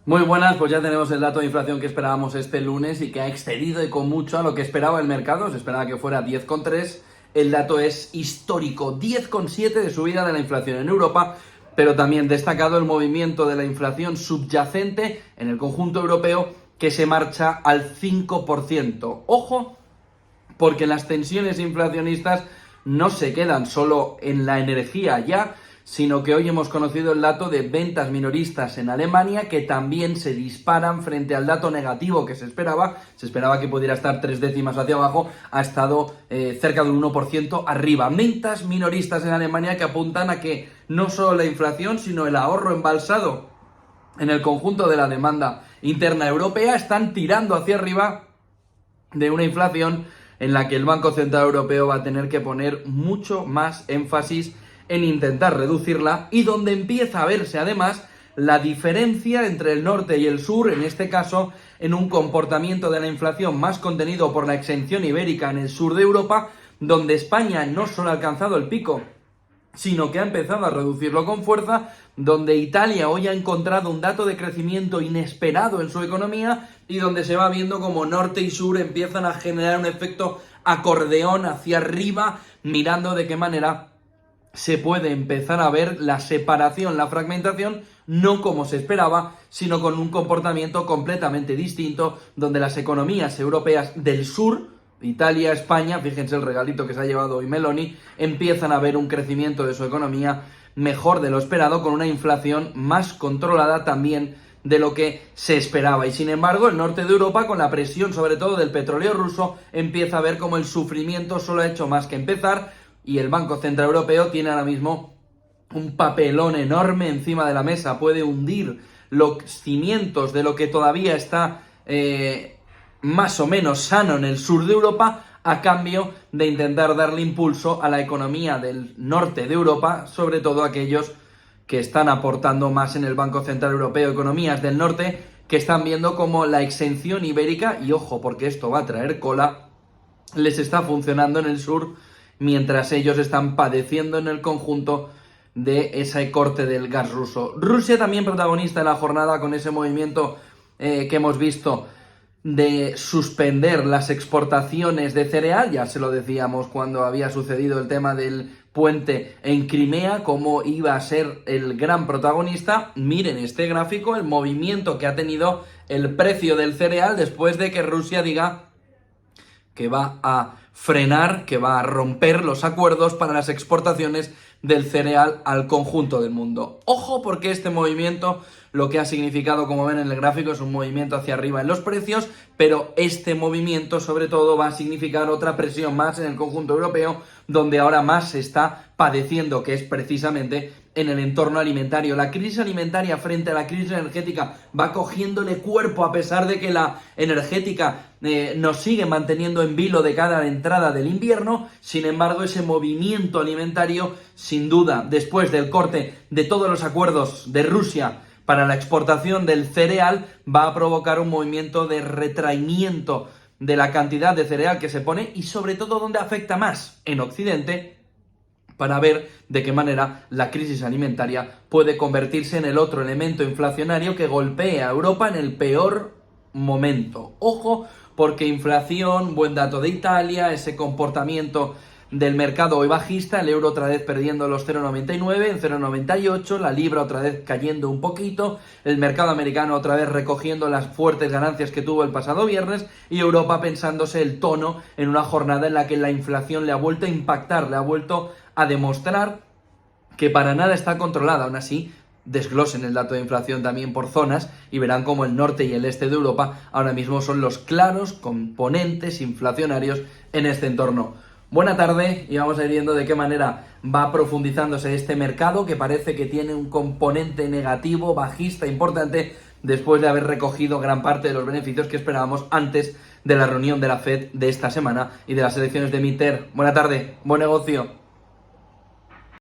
Muy buenas, pues ya tenemos el dato de inflación que esperábamos este lunes y que ha excedido y con mucho a lo que esperaba el mercado. Se esperaba que fuera 10,3. El dato es histórico, 10,7 de subida de la inflación en Europa, pero también destacado el movimiento de la inflación subyacente en el conjunto europeo que se marcha al 5%. Ojo, porque las tensiones inflacionistas no se quedan solo en la energía ya, sino que hoy hemos conocido el dato de ventas minoristas en Alemania que también se disparan frente al dato negativo que se esperaba que pudiera estar 3 décimas hacia abajo, ha estado cerca del 1% arriba. Ventas minoristas en Alemania que apuntan a que no solo la inflación, sino el ahorro embalsado en el conjunto de la demanda interna europea están tirando hacia arriba de una inflación en la que el Banco Central Europeo va a tener que poner mucho más énfasis en intentar reducirla y donde empieza a verse además la diferencia entre el norte y el sur, en este caso en un comportamiento de la inflación más contenido por la exención ibérica en el sur de Europa, donde España no solo ha alcanzado el pico, sino que ha empezado a reducirlo con fuerza, donde Italia hoy ha encontrado un dato de crecimiento inesperado en su economía y donde se va viendo como norte y sur empiezan a generar un efecto acordeón hacia arriba, mirando de qué manera se puede empezar a ver la separación, la fragmentación, no como se esperaba, sino con un comportamiento completamente distinto, donde las economías europeas del sur, Italia, España, fíjense el regalito que se ha llevado hoy Meloni, empiezan a ver un crecimiento de su economía mejor de lo esperado, con una inflación más controlada también de lo que se esperaba. Y sin embargo, el norte de Europa, con la presión sobre todo del petróleo ruso, empieza a ver como el sufrimiento solo ha hecho más que empezar, y el Banco Central Europeo tiene ahora mismo un papelón enorme encima de la mesa, puede hundir los cimientos de lo que todavía está más o menos sano en el sur de Europa, a cambio de intentar darle impulso a la economía del norte de Europa, sobre todo aquellos que están aportando más en el Banco Central Europeo, economías del norte que están viendo como la exención ibérica, y ojo porque esto va a traer cola, les está funcionando en el sur, mientras ellos están padeciendo en el conjunto de ese corte del gas ruso. Rusia también protagonista en la jornada con ese movimiento que hemos visto de suspender las exportaciones de cereal. Ya se lo decíamos cuando había sucedido el tema del puente en Crimea, cómo iba a ser el gran protagonista. Miren este gráfico, el movimiento que ha tenido el precio del cereal después de que Rusia diga que va a frenar, que va a romper los acuerdos para las exportaciones del cereal al conjunto del mundo. Ojo, porque este movimiento lo que ha significado, como ven en el gráfico, es un movimiento hacia arriba en los precios, pero este movimiento sobre todo va a significar otra presión más en el conjunto europeo, donde ahora más se está padeciendo, que es precisamente en el entorno alimentario. La crisis alimentaria frente a la crisis energética va cogiéndole cuerpo, a pesar de que la energética nos sigue manteniendo en vilo de cara a la entrada del invierno. Sin embargo, ese movimiento alimentario, sin duda, después del corte de todos los acuerdos de Rusia para la exportación del cereal, va a provocar un movimiento de retraimiento de la cantidad de cereal que se pone y sobre todo donde afecta más, en Occidente, para ver de qué manera la crisis alimentaria puede convertirse en el otro elemento inflacionario que golpea a Europa en el peor momento. Ojo, porque inflación, buen dato de Italia, ese comportamiento del mercado hoy bajista, el euro otra vez perdiendo los 0,99 en 0,98, la libra otra vez cayendo un poquito, el mercado americano otra vez recogiendo las fuertes ganancias que tuvo el pasado viernes, y Europa pensándose el tono en una jornada en la que la inflación le ha vuelto a impactar, le ha vuelto a demostrar que para nada está controlada. Aún así, desglosen el dato de inflación también por zonas y verán cómo el norte y el este de Europa ahora mismo son los claros componentes inflacionarios en este entorno. Buena tarde, y vamos a ir viendo de qué manera va profundizándose este mercado, que parece que tiene un componente negativo, bajista, importante, después de haber recogido gran parte de los beneficios que esperábamos antes de la reunión de la FED de esta semana y de las elecciones de midterm. Buena tarde, buen negocio.